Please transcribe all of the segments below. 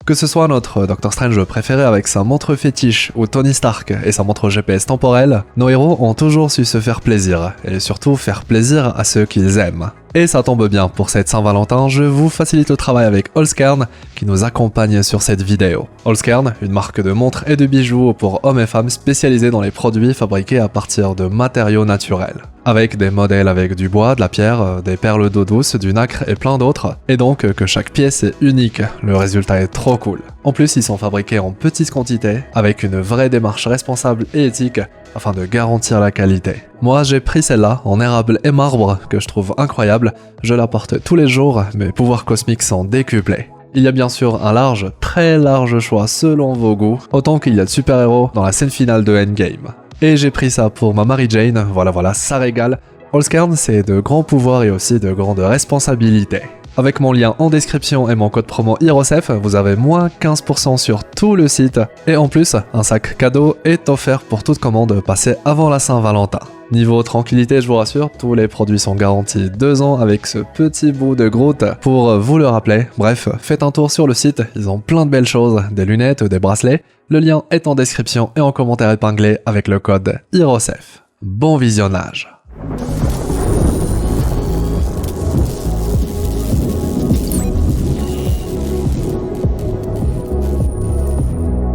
Que ce soit notre Doctor Strange préféré avec sa montre fétiche ou Tony Stark et sa montre GPS temporelle, nos héros ont toujours su se faire plaisir, et surtout faire plaisir à ceux qu'ils aiment. Et ça tombe bien, pour cette Saint-Valentin, je vous facilite le travail avec Holzkern qui nous accompagne sur cette vidéo. Holzkern, une marque de montres et de bijoux pour hommes et femmes spécialisée dans les produits fabriqués à partir de matériaux naturels. Avec des modèles avec du bois, de la pierre, des perles d'eau douce, du nacre et plein d'autres, et donc que chaque pièce est unique, le résultat est trop cool. En plus, ils sont fabriqués en petites quantités, avec une vraie démarche responsable et éthique, afin de garantir la qualité. Moi, j'ai pris celle-là en érable et marbre, que je trouve incroyable, je la porte tous les jours, mes pouvoirs cosmiques sont décuplés. Il y a bien sûr un large, très large choix selon vos goûts, autant qu'il y a de super-héros dans la scène finale de Endgame. Et j'ai pris ça pour ma Mary Jane, voilà, ça régale. Holzkern, c'est de grands pouvoirs et aussi de grandes responsabilités. Avec mon lien en description et mon code promo HEROESF, vous avez moins 15% sur tout le site. Et en plus, un sac cadeau est offert pour toute commande passée avant la Saint-Valentin. Niveau tranquillité, je vous rassure, tous les produits sont garantis 2 ans avec ce petit bout de Groot pour vous le rappeler. Bref, faites un tour sur le site, ils ont plein de belles choses, des lunettes, des bracelets. Le lien est en description et en commentaire épinglé avec le code HEROESF. Bon visionnage.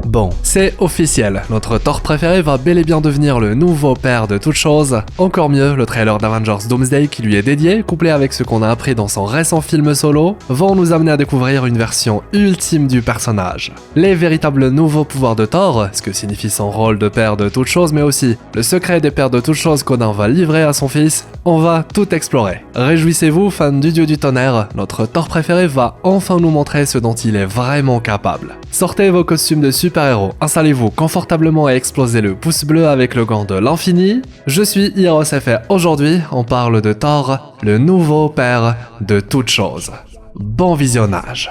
Bon, c'est officiel, notre Thor préféré va bel et bien devenir le nouveau père de toutes choses. Encore mieux, le trailer d'Avengers Doomsday qui lui est dédié, couplé avec ce qu'on a appris dans son récent film solo, vont nous amener à découvrir une version ultime du personnage. Les véritables nouveaux pouvoirs de Thor, ce que signifie son rôle de père de toutes choses, mais aussi le secret des pères de toutes choses qu'Odin va livrer à son fils, on va tout explorer. Réjouissez-vous, fans du dieu du tonnerre, notre Thor préféré va enfin nous montrer ce dont il est vraiment capable. Sortez vos costumes de super-héros, installez-vous confortablement et explosez le pouce bleu avec le gant de l'infini. Je suis HEROESF et aujourd'hui, on parle de Thor, le nouveau père de toutes choses. Bon visionnage.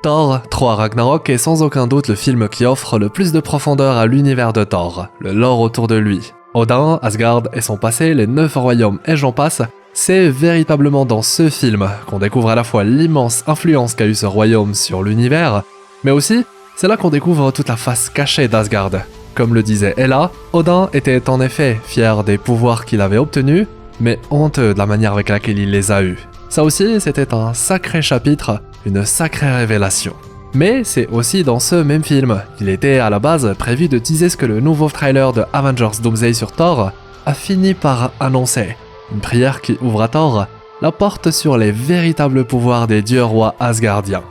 Thor 3 Ragnarok est sans aucun doute le film qui offre le plus de profondeur à l'univers de Thor, le lore autour de lui. Odin, Asgard et son passé, les 9 royaumes et j'en passe, c'est véritablement dans ce film qu'on découvre à la fois l'immense influence qu'a eu ce royaume sur l'univers, mais aussi c'est là qu'on découvre toute la face cachée d'Asgard. Comme le disait Hela, Odin était en effet fier des pouvoirs qu'il avait obtenus, mais honteux de la manière avec laquelle il les a eus. Ça aussi, c'était un sacré chapitre, une sacrée révélation. Mais c'est aussi dans ce même film qu'il était à la base prévu de teaser ce que le nouveau trailer de Avengers Doomsday sur Thor a fini par annoncer. Une prière qui ouvre à Thor la porte sur les véritables pouvoirs des dieux rois asgardiens.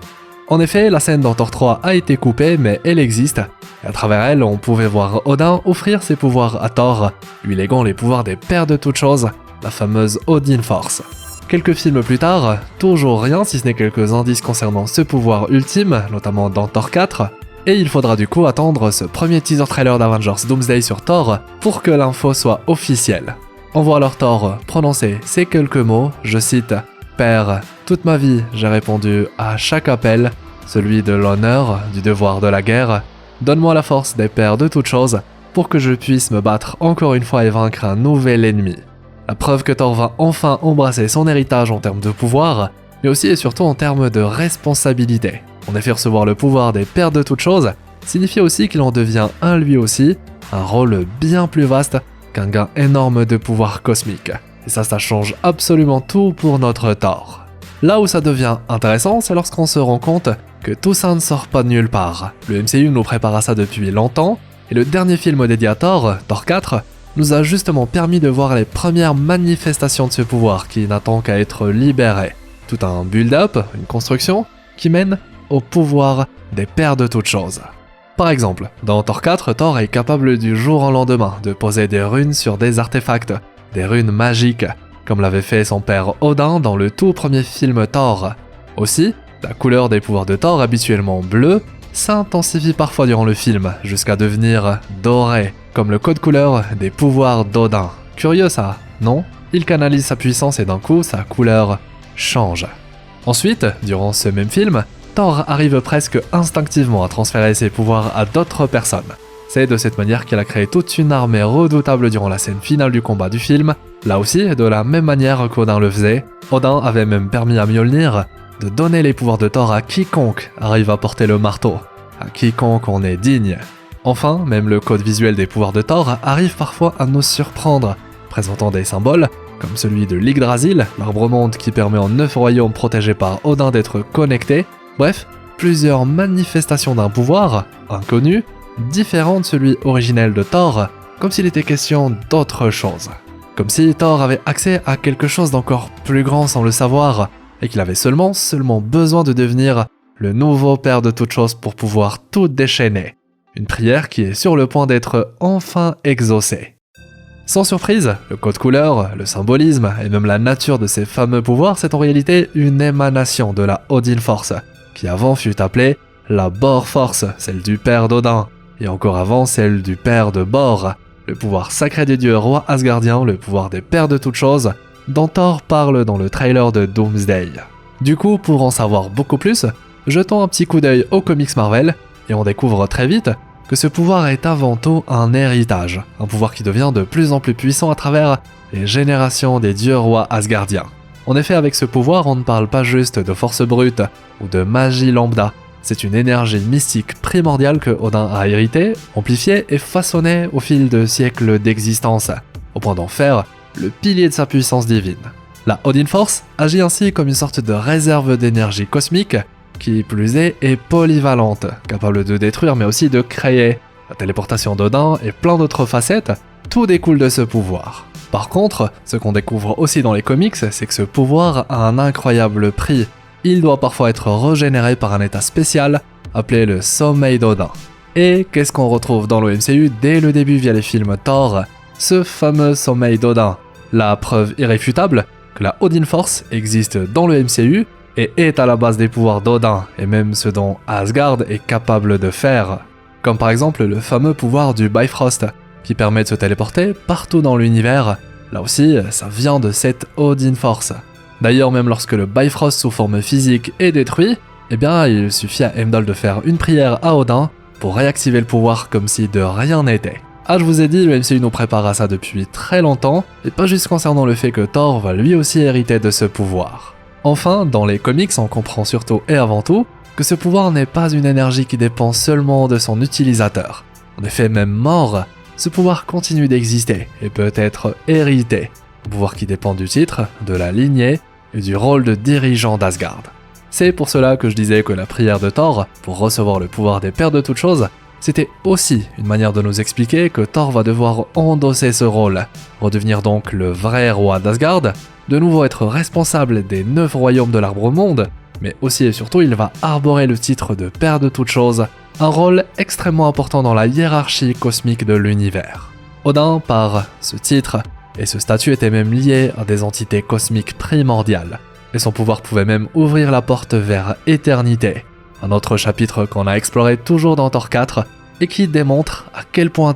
En effet, la scène dans Thor 3 a été coupée, mais elle existe, et à travers elle, on pouvait voir Odin offrir ses pouvoirs à Thor, lui léguant les pouvoirs des pères de toutes choses, la fameuse Odin Force. Quelques films plus tard, toujours rien si ce n'est quelques indices concernant ce pouvoir ultime, notamment dans Thor 4, et il faudra du coup attendre ce premier teaser trailer d'Avengers Doomsday sur Thor pour que l'info soit officielle. On voit alors Thor prononcer ces quelques mots, je cite « Père, toute ma vie j'ai répondu à chaque appel, celui de l'honneur, du devoir de la guerre, donne-moi la force des pères de toutes choses pour que je puisse me battre encore une fois et vaincre un nouvel ennemi. » La preuve que Thor va enfin embrasser son héritage en termes de pouvoir, mais aussi et surtout en termes de responsabilité. En effet, recevoir le pouvoir des pères de toutes choses signifie aussi qu'il en devient un lui aussi, un rôle bien plus vaste qu'un gain énorme de pouvoir cosmique. Et ça change absolument tout pour notre Thor. Là où ça devient intéressant, c'est lorsqu'on se rend compte que tout ça ne sort pas de nulle part. Le MCU nous prépare à ça depuis longtemps, et le dernier film dédié à Thor, Thor 4, nous a justement permis de voir les premières manifestations de ce pouvoir qui n'attend qu'à être libéré. Tout un build-up, une construction, qui mène au pouvoir des pères de toutes choses. Par exemple, dans Thor 4, Thor est capable du jour au lendemain de poser des runes sur des artefacts, des runes magiques, comme l'avait fait son père Odin dans le tout premier film Thor. Aussi, la couleur des pouvoirs de Thor, habituellement bleue, s'intensifie parfois durant le film, jusqu'à devenir dorée, comme le code couleur des pouvoirs d'Odin. Curieux ça, non? Il canalise sa puissance et d'un coup, sa couleur change. Ensuite, durant ce même film, Thor arrive presque instinctivement à transférer ses pouvoirs à d'autres personnes. C'est de cette manière qu'il a créé toute une armée redoutable durant la scène finale du combat du film, là aussi de la même manière qu'Odin le faisait. Odin avait même permis à Mjolnir de donner les pouvoirs de Thor à quiconque arrive à porter le marteau, à quiconque en est digne. Enfin, même le code visuel des pouvoirs de Thor arrive parfois à nous surprendre, présentant des symboles comme celui de l'Yggdrasil, l'arbre-monde qui permet aux 9 royaumes protégés par Odin d'être connectés. Bref, plusieurs manifestations d'un pouvoir inconnu, différent de celui originel de Thor, comme s'il était question d'autre chose. Comme si Thor avait accès à quelque chose d'encore plus grand sans le savoir, et qu'il avait seulement besoin de devenir le nouveau père de toutes choses pour pouvoir tout déchaîner. Une prière qui est sur le point d'être enfin exaucée. Sans surprise, le code couleur, le symbolisme et même la nature de ces fameux pouvoirs, c'est en réalité une émanation de la Odin Force, qui avant fut appelée la Bor Force, celle du père d'Odin, et encore avant celle du père de Bor, le pouvoir sacré des dieux rois asgardiens, le pouvoir des pères de toutes choses, dont Thor parle dans le trailer de Doomsday. Du coup, pour en savoir beaucoup plus, jetons un petit coup d'œil aux comics Marvel, et on découvre très vite que ce pouvoir est avant tout un héritage, un pouvoir qui devient de plus en plus puissant à travers les générations des dieux rois asgardiens. En effet, avec ce pouvoir, on ne parle pas juste de force brute ou de magie lambda, c'est une énergie mystique primordiale que Odin a héritée, amplifiée et façonnée au fil de siècles d'existence, au point d'en faire le pilier de sa puissance divine. La Odin Force agit ainsi comme une sorte de réserve d'énergie cosmique, qui plus est polyvalente, capable de détruire mais aussi de créer. La téléportation d'Odin et plein d'autres facettes, tout découle de ce pouvoir. Par contre, ce qu'on découvre aussi dans les comics, c'est que ce pouvoir a un incroyable prix. Il doit parfois être régénéré par un état spécial, appelé le sommeil d'Odin. Et qu'est-ce qu'on retrouve dans le MCU dès le début via les films Thor? Ce fameux sommeil d'Odin. La preuve irréfutable que la Odin Force existe dans le MCU, et est à la base des pouvoirs d'Odin, et même ce dont Asgard est capable de faire. Comme par exemple le fameux pouvoir du Bifrost, qui permet de se téléporter partout dans l'univers. Là aussi, ça vient de cette Odin Force. D'ailleurs, même lorsque le Bifrost sous forme physique est détruit, eh bien, il suffit à Heimdall de faire une prière à Odin pour réactiver le pouvoir comme si de rien n'était. Ah, je vous ai dit, le MCU nous prépare à ça depuis très longtemps, et pas juste concernant le fait que Thor va lui aussi hériter de ce pouvoir. Enfin, dans les comics, on comprend surtout et avant tout que ce pouvoir n'est pas une énergie qui dépend seulement de son utilisateur. En effet, même mort, ce pouvoir continue d'exister et peut être hérité. Un pouvoir qui dépend du titre, de la lignée et du rôle de dirigeant d'Asgard. C'est pour cela que je disais que la prière de Thor, pour recevoir le pouvoir des pères de toutes choses, c'était aussi une manière de nous expliquer que Thor va devoir endosser ce rôle, redevenir donc le vrai roi d'Asgard, de nouveau être responsable des 9 royaumes de l'arbre-monde, mais aussi et surtout il va arborer le titre de père de toutes choses, un rôle extrêmement important dans la hiérarchie cosmique de l'univers. Odin, par ce titre et ce statut, était même lié à des entités cosmiques primordiales, et son pouvoir pouvait même ouvrir la porte vers éternité. Un autre chapitre qu'on a exploré toujours dans Thor 4, et qui démontre à quel point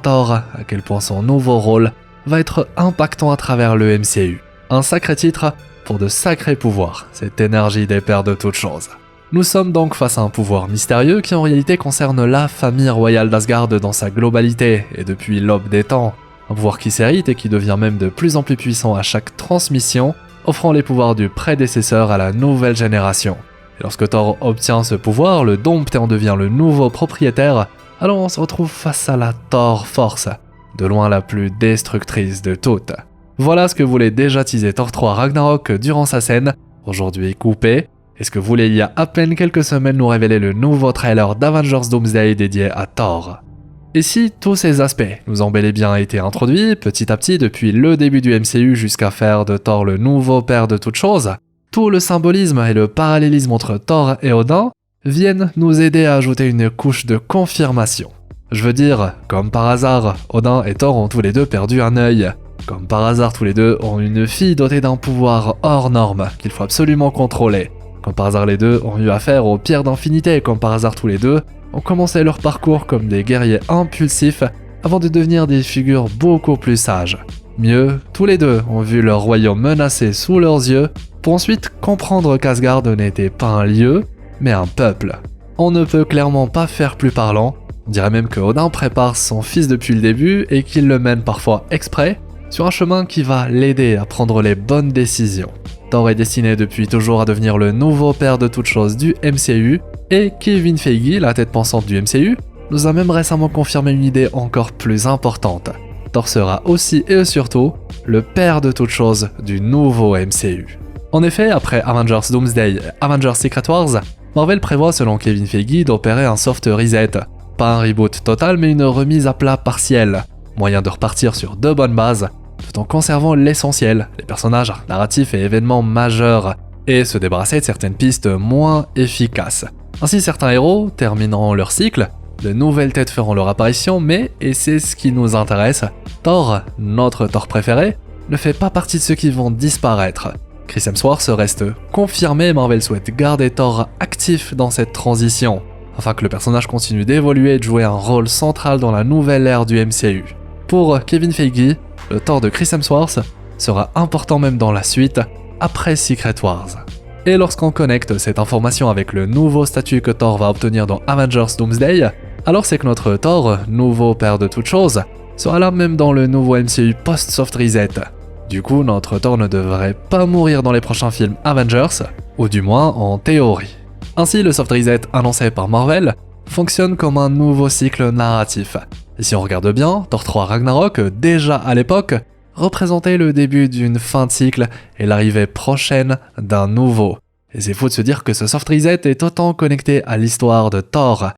son nouveau rôle va être impactant à travers le MCU. Un sacré titre pour de sacrés pouvoirs, cette énergie des pères de toutes choses. Nous sommes donc face à un pouvoir mystérieux qui en réalité concerne la famille royale d'Asgard dans sa globalité, et depuis l'aube des temps. Un pouvoir qui s'hérite et qui devient même de plus en plus puissant à chaque transmission, offrant les pouvoirs du prédécesseur à la nouvelle génération. Et lorsque Thor obtient ce pouvoir, le dompte et en devient le nouveau propriétaire, alors on se retrouve face à la Thor Force, de loin la plus destructrice de toutes. Voilà ce que voulait déjà teaser Thor 3 Ragnarok durant sa scène, aujourd'hui coupé, et ce que voulait il y a à peine quelques semaines nous révéler le nouveau trailer d'Avengers Doomsday dédié à Thor. Et si tous ces aspects nous ont bel et bien été introduits petit à petit depuis le début du MCU jusqu'à faire de Thor le nouveau père de toutes choses, tout le symbolisme et le parallélisme entre Thor et Odin viennent nous aider à ajouter une couche de confirmation. Je veux dire, comme par hasard, Odin et Thor ont tous les deux perdu un œil. Comme par hasard, tous les deux ont une fille dotée d'un pouvoir hors norme qu'il faut absolument contrôler. Comme par hasard, les deux ont eu affaire aux pierres d'infinité. Comme par hasard, tous les deux ont commencé leur parcours comme des guerriers impulsifs avant de devenir des figures beaucoup plus sages. Mieux, tous les deux ont vu leur royaume menacé sous leurs yeux pour ensuite comprendre qu'Asgard n'était pas un lieu, mais un peuple. On ne peut clairement pas faire plus parlant On dirait même que Odin prépare son fils depuis le début et qu'il le mène parfois exprès sur un chemin qui va l'aider à prendre les bonnes décisions. Thor est destiné depuis toujours à devenir le nouveau père de toutes choses du MCU, et Kevin Feige, la tête pensante du MCU, nous a même récemment confirmé une idée encore plus importante. Thor sera aussi et surtout le père de toutes choses du nouveau MCU. En effet, après Avengers Doomsday et Avengers Secret Wars, Marvel prévoit selon Kevin Feige d'opérer un soft reset. Pas un reboot total mais une remise à plat partielle, moyen de repartir sur de bonnes bases, tout en conservant l'essentiel, les personnages, narratifs et événements majeurs, et se débarrasser de certaines pistes moins efficaces. Ainsi certains héros termineront leur cycle, de nouvelles têtes feront leur apparition, mais, et c'est ce qui nous intéresse, Thor, notre Thor préféré, ne fait pas partie de ceux qui vont disparaître. Chris Hemsworth reste confirmé, Marvel souhaite garder Thor actif dans cette transition, afin que le personnage continue d'évoluer et de jouer un rôle central dans la nouvelle ère du MCU. Pour Kevin Feige, le Thor de Chris Hemsworth sera important même dans la suite, après Secret Wars. Et lorsqu'on connecte cette information avec le nouveau statut que Thor va obtenir dans Avengers Doomsday, alors c'est que notre Thor, nouveau père de toutes choses, sera là même dans le nouveau MCU post-soft reset. Du coup, notre Thor ne devrait pas mourir dans les prochains films Avengers, ou du moins en théorie. Ainsi, le soft reset annoncé par Marvel fonctionne comme un nouveau cycle narratif. Et si on regarde bien, Thor 3 Ragnarok, déjà à l'époque, représentait le début d'une fin de cycle et l'arrivée prochaine d'un nouveau. Et c'est fou de se dire que ce soft reset est autant connecté à l'histoire de Thor.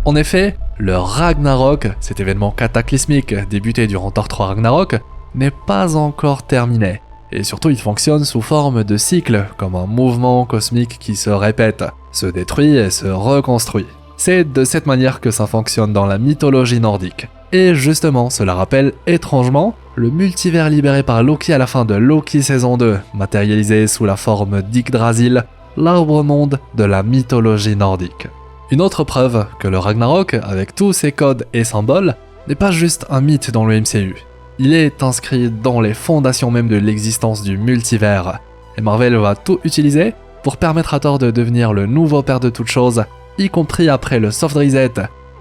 En effet, le Ragnarok, cet événement cataclysmique débuté durant Thor 3 Ragnarok, n'est pas encore terminé. Et surtout, il fonctionne sous forme de cycle, comme un mouvement cosmique qui se répète, se détruit et se reconstruit. C'est de cette manière que ça fonctionne dans la mythologie nordique. Et justement, cela rappelle étrangement le multivers libéré par Loki à la fin de Loki saison 2, matérialisé sous la forme d'Yggdrasil, l'arbre-monde de la mythologie nordique. Une autre preuve que le Ragnarok, avec tous ses codes et symboles, n'est pas juste un mythe dans le MCU. Il est inscrit dans les fondations même de l'existence du multivers. Et Marvel va tout utiliser pour permettre à Thor de devenir le nouveau père de toutes choses, y compris après le soft reset,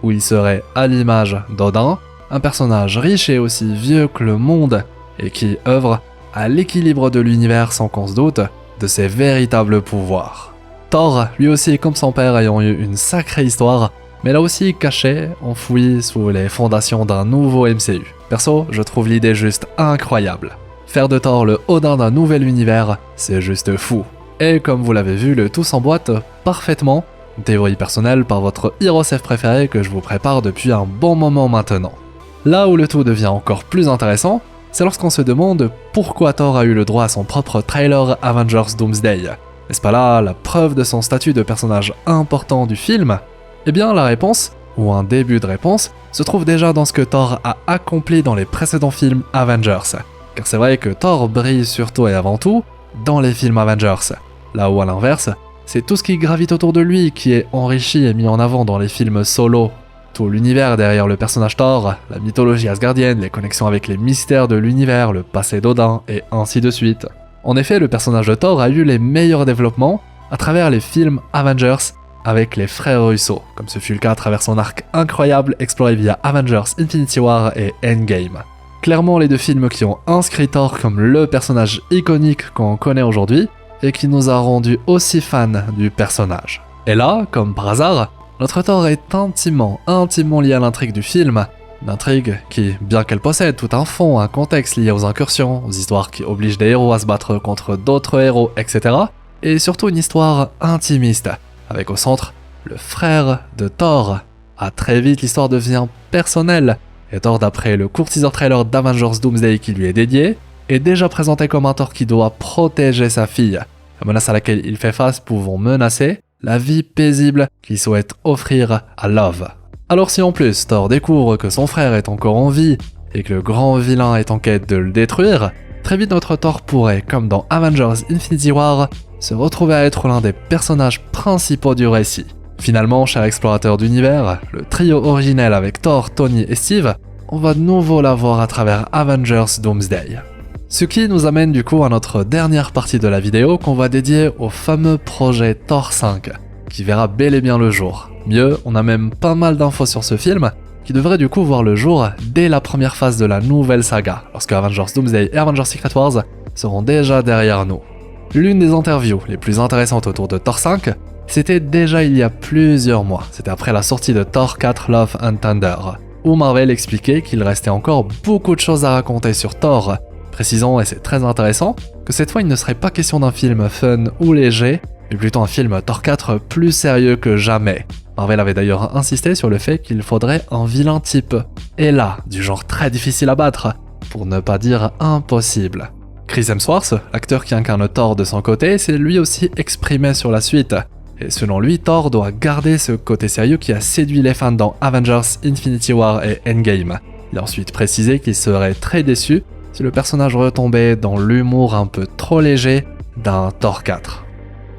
où il serait à l'image d'Odin, un personnage riche et aussi vieux que le monde, et qui œuvre à l'équilibre de l'univers sans qu'on se doute de ses véritables pouvoirs. Thor, lui aussi comme son père ayant eu une sacrée histoire, mais là aussi caché, enfoui sous les fondations d'un nouveau MCU. Perso, je trouve l'idée juste incroyable. Faire de Thor le Odin d'un nouvel univers, c'est juste fou. Et comme vous l'avez vu, le tout s'emboîte parfaitement. Une théorie personnelle par votre Hero Save préféré que je vous prépare depuis un bon moment maintenant. Là où le tout devient encore plus intéressant, c'est lorsqu'on se demande pourquoi Thor a eu le droit à son propre trailer Avengers Doomsday. N'est-ce pas là la preuve de son statut de personnage important du film ? Eh bien la réponse, ou un début de réponse, se trouve déjà dans ce que Thor a accompli dans les précédents films Avengers. Car c'est vrai que Thor brille surtout et avant tout dans les films Avengers, là où à l'inverse, c'est tout ce qui gravite autour de lui qui est enrichi et mis en avant dans les films solo. Tout l'univers derrière le personnage Thor, la mythologie asgardienne, les connexions avec les mystères de l'univers, le passé d'Odin, et ainsi de suite. En effet, le personnage de Thor a eu les meilleurs développements à travers les films Avengers avec les frères Russo, comme ce fut le cas à travers son arc incroyable exploré via Avengers Infinity War et Endgame. Clairement les deux films qui ont inscrit Thor comme le personnage iconique qu'on connaît aujourd'hui, et qui nous a rendu aussi fans du personnage. Et là, comme par hasard, notre Thor est intimement lié à l'intrigue du film, une intrigue qui, bien qu'elle possède tout un fond, un contexte lié aux incursions, aux histoires qui obligent des héros à se battre contre d'autres héros, etc., et surtout une histoire intimiste, avec au centre le frère de Thor. À très vite, l'histoire devient personnelle, et Thor, d'après le court teaser trailer d'Avengers Doomsday qui lui est dédié, est déjà présenté comme un Thor qui doit protéger sa fille. La menace à laquelle il fait face pouvant menacer la vie paisible qu'il souhaite offrir à Love. Alors si en plus Thor découvre que son frère est encore en vie et que le grand vilain est en quête de le détruire, très vite notre Thor pourrait, comme dans Avengers Infinity War, se retrouver à être l'un des personnages principaux du récit. Finalement, cher explorateur d'univers, le trio originel avec Thor, Tony et Steve, on va de nouveau la voir à travers Avengers Doomsday. Ce qui nous amène du coup à notre dernière partie de la vidéo qu'on va dédier au fameux projet Thor 5. qui verra bel et bien le jour. Mieux, on a même pas mal d'infos sur ce film, qui devrait du coup voir le jour dès la première phase de la nouvelle saga, lorsque Avengers Doomsday et Avengers Secret Wars seront déjà derrière nous. L'une des interviews les plus intéressantes autour de Thor 5, c'était déjà il y a plusieurs mois, c'était après la sortie de Thor 4 Love and Thunder, où Marvel expliquait qu'il restait encore beaucoup de choses à raconter sur Thor, précisant, et c'est très intéressant, que cette fois il ne serait pas question d'un film fun ou léger, mais plutôt un film Thor 4 plus sérieux que jamais. Marvel avait d'ailleurs insisté sur le fait qu'il faudrait un vilain type, et là, du genre très difficile à battre, pour ne pas dire impossible. Chris Hemsworth, l'acteur qui incarne Thor de son côté, s'est lui aussi exprimé sur la suite, et selon lui, Thor doit garder ce côté sérieux qui a séduit les fans dans Avengers, Infinity War et Endgame. Il a ensuite précisé qu'il serait très déçu si le personnage retombait dans l'humour un peu trop léger d'un Thor 4.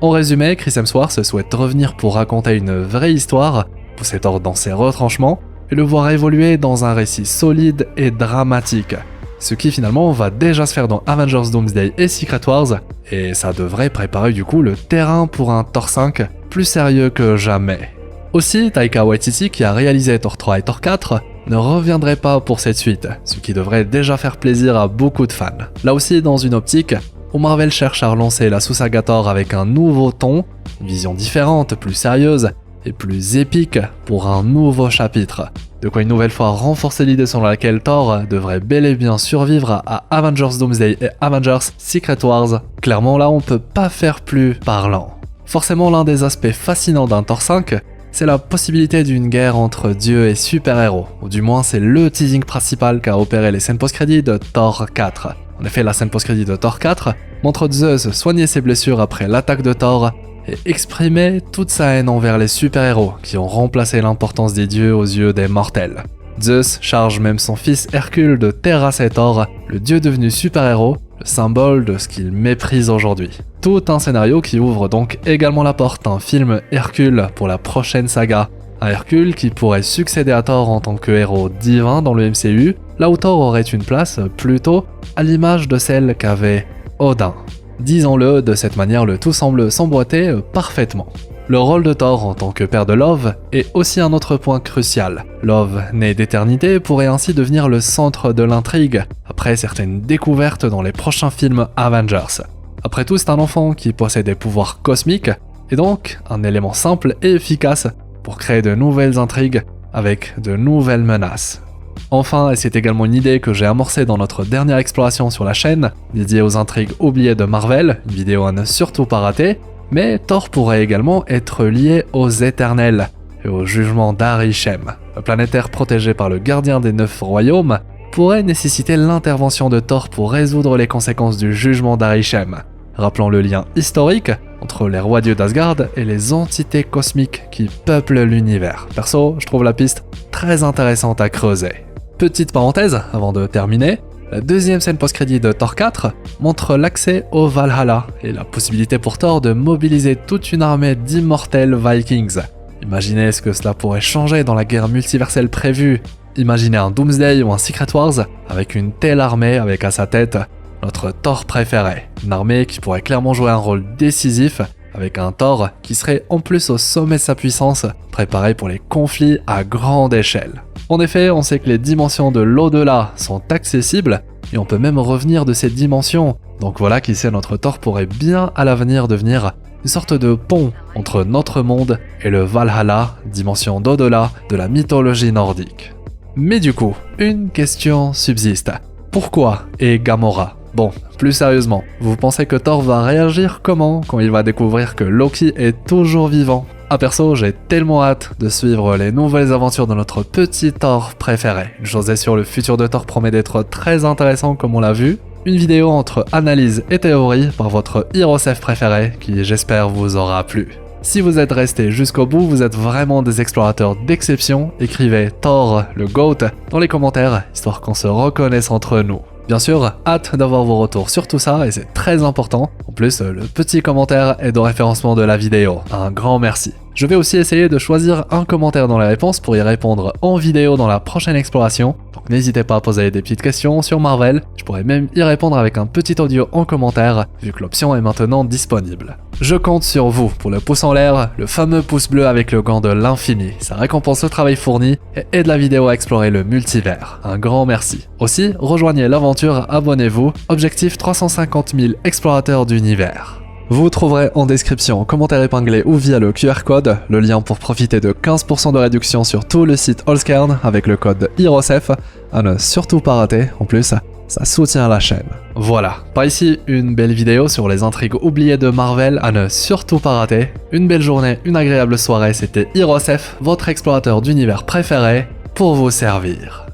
En résumé, Chris Hemsworth souhaite revenir pour raconter une vraie histoire, pousser Thor dans ses retranchements et le voir évoluer dans un récit solide et dramatique. Ce qui finalement va déjà se faire dans Avengers Doomsday et Secret Wars, et ça devrait préparer du coup le terrain pour un Thor 5 plus sérieux que jamais. Aussi, Taika Waititi, qui a réalisé Thor 3 et Thor 4, ne reviendrait pas pour cette suite, ce qui devrait déjà faire plaisir à beaucoup de fans. Là aussi, dans une optique où Marvel cherche à relancer la sous-saga Thor avec un nouveau ton, une vision différente, plus sérieuse et plus épique pour un nouveau chapitre. De quoi une nouvelle fois renforcer l'idée selon laquelle Thor devrait bel et bien survivre à Avengers Doomsday et Avengers Secret Wars. Clairement là on peut pas faire plus parlant. Forcément l'un des aspects fascinants d'un Thor 5, c'est la possibilité d'une guerre entre dieux et super-héros, ou du moins c'est le teasing principal qu'a opéré les scènes post-crédits de Thor 4. En effet, la scène post-crédit de Thor 4 montre Zeus soigner ses blessures après l'attaque de Thor et exprimer toute sa haine envers les super-héros qui ont remplacé l'importance des dieux aux yeux des mortels. Zeus charge même son fils Hercule de terrasser Thor, le dieu devenu super-héros, le symbole de ce qu'il méprise aujourd'hui. Tout un scénario qui ouvre donc également la porte à un film Hercule pour la prochaine saga. Un Hercule qui pourrait succéder à Thor en tant que héros divin dans le MCU, là où Thor aurait une place plutôt à l'image de celle qu'avait Odin. Disons-le, de cette manière le tout semble s'emboîter parfaitement. Le rôle de Thor en tant que père de Love est aussi un autre point crucial. Love, né d'éternité, pourrait ainsi devenir le centre de l'intrigue, après certaines découvertes dans les prochains films Avengers. Après tout, c'est un enfant qui possède des pouvoirs cosmiques, et donc un élément simple et efficace pour créer de nouvelles intrigues avec de nouvelles menaces. Enfin, et c'est également une idée que j'ai amorcée dans notre dernière exploration sur la chaîne, dédiée aux intrigues oubliées de Marvel, une vidéo à ne surtout pas rater, mais Thor pourrait également être lié aux Éternels et au jugement d'Arishem. Le planétaire protégé par le gardien des 9 royaumes pourrait nécessiter l'intervention de Thor pour résoudre les conséquences du jugement d'Arishem, rappelant le lien historique entre les rois dieux d'Asgard et les entités cosmiques qui peuplent l'univers. Perso, je trouve la piste très intéressante à creuser. Petite parenthèse, avant de terminer, la deuxième scène post-crédit de Thor 4 montre l'accès au Valhalla et la possibilité pour Thor de mobiliser toute une armée d'immortels Vikings. Imaginez ce que cela pourrait changer dans la guerre multiverselle prévue. Imaginez un Doomsday ou un Secret Wars avec une telle armée avec à sa tête notre Thor préféré. Une armée qui pourrait clairement jouer un rôle décisif avec un Thor qui serait en plus au sommet de sa puissance, préparé pour les conflits à grande échelle. En effet, on sait que les dimensions de l'au-delà sont accessibles, et on peut même revenir de ces dimensions. Donc voilà qui sait, notre Thor pourrait bien à l'avenir devenir une sorte de pont entre notre monde et le Valhalla, dimension d'au-delà de la mythologie nordique. Mais du coup, une question subsiste. Pourquoi et Gamora ? Bon, plus sérieusement, vous pensez que Thor va réagir comment quand il va découvrir que Loki est toujours vivant ? Ah perso, j'ai tellement hâte de suivre les nouvelles aventures de notre petit Thor préféré. Une chose est sûre, le futur de Thor promet d'être très intéressant comme on l'a vu. Une vidéo entre analyse et théorie par votre HeroSef préféré qui j'espère vous aura plu. Si vous êtes resté jusqu'au bout, vous êtes vraiment des explorateurs d'exception. Écrivez Thor le GOAT dans les commentaires, histoire qu'on se reconnaisse entre nous. Bien sûr, hâte d'avoir vos retours sur tout ça et c'est très important. En plus, le petit commentaire est de référencement de la vidéo. Un grand merci. Je vais aussi essayer de choisir un commentaire dans les réponses pour y répondre en vidéo dans la prochaine exploration. Donc n'hésitez pas à poser des petites questions sur Marvel, je pourrais même y répondre avec un petit audio en commentaire, vu que l'option est maintenant disponible. Je compte sur vous pour le pouce en l'air, le fameux pouce bleu avec le gant de l'infini. Ça récompense le travail fourni et aide la vidéo à explorer le multivers. Un grand merci. Aussi, rejoignez l'aventure, abonnez-vous. Objectif 350 000 explorateurs d'univers. Vous trouverez en description, commentaire épinglé ou via le QR code, le lien pour profiter de 15% de réduction sur tout le site Allscairn avec le code HEROESF, à ne surtout pas rater, en plus, ça soutient la chaîne. Voilà, par ici une belle vidéo sur les intrigues oubliées de Marvel à ne surtout pas rater. Une belle journée, une agréable soirée, c'était HEROESF, votre explorateur d'univers préféré, pour vous servir.